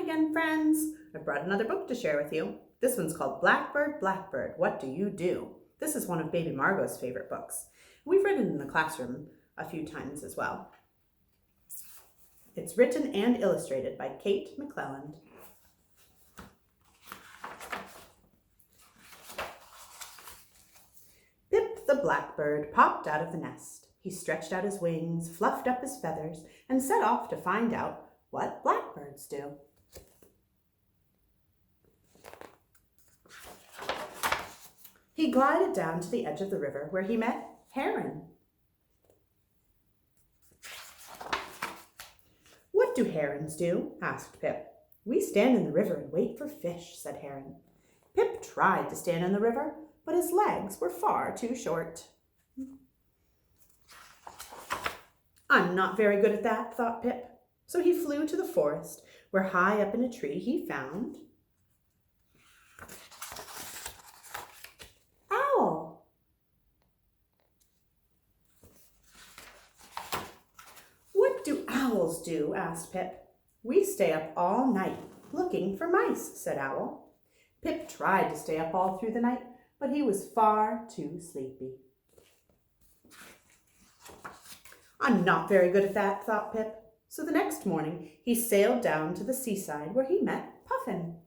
again, friends. I brought another book to share with you. This one's called Blackbird, Blackbird, What Do You Do? This is one of Baby Margot's favorite books. We've read it in the classroom a few times as well. It's written and illustrated by Kate McLelland. Pip the blackbird popped out of the nest. He stretched out his wings, fluffed up his feathers, and set off to find out what blackbirds do. He glided down to the edge of the river where he met Heron. "What do herons do?" asked Pip. "We stand in the river and wait for fish," said Heron. Pip tried to stand in the river, but his legs were far too short. "I'm not very good at that," thought Pip. So he flew to the forest, where high up in a tree he found Owl. "What do owls do?" asked Pip. "We stay up all night looking for mice," said Owl. Pip tried to stay up all through the night, but he was far too sleepy. "I'm not very good at that," thought Pip. So the next morning he sailed down to the seaside where he met Puffin.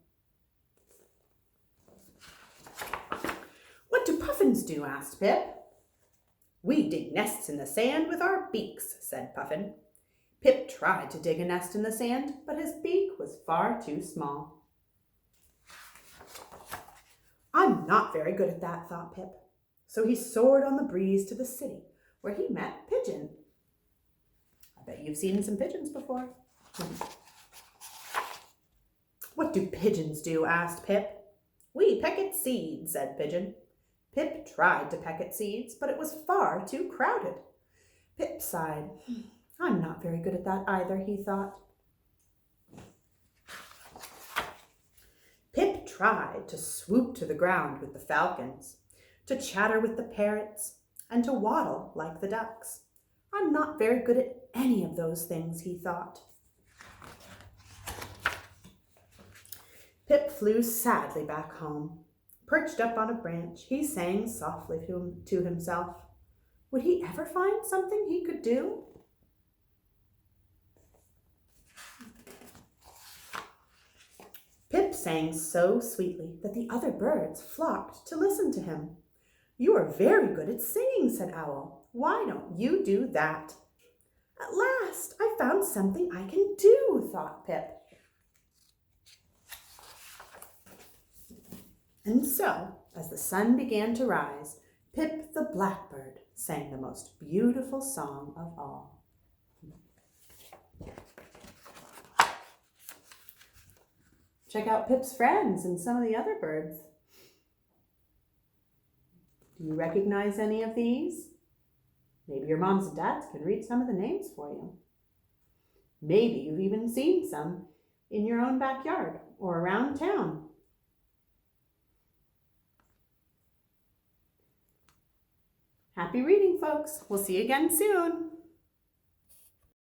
"What do puffins do?" asked Pip. "We dig nests in the sand with our beaks," said Puffin. Pip tried to dig a nest in the sand, but his beak was far too small. "I'm not very good at that," thought Pip. So he soared on the breeze to the city where he met Pigeon. I bet you've seen some pigeons before. "What do pigeons do?" asked Pip. "We peck at seeds," said Pigeon. Pip tried to peck at seeds, but it was far too crowded. Pip sighed. "I'm not very good at that either," he thought. Pip tried to swoop to the ground with the falcons, to chatter with the parrots, and to waddle like the ducks. "I'm not very good at any of those things," he thought. Pip flew sadly back home. Perched up on a branch, he sang softly to himself. Would he ever find something he could do? Pip sang so sweetly that the other birds flocked to listen to him. "You are very good at singing," said Owl. "Why don't you do that?" "At last, I found something I can do," thought Pip. And so, as the sun began to rise, Pip the blackbird sang the most beautiful song of all. Check out Pip's friends and some of the other birds. Do you recognize any of these? Maybe your moms and dads can read some of the names for you. Maybe you've even seen some in your own backyard or around town. Happy reading, folks. We'll see you again soon.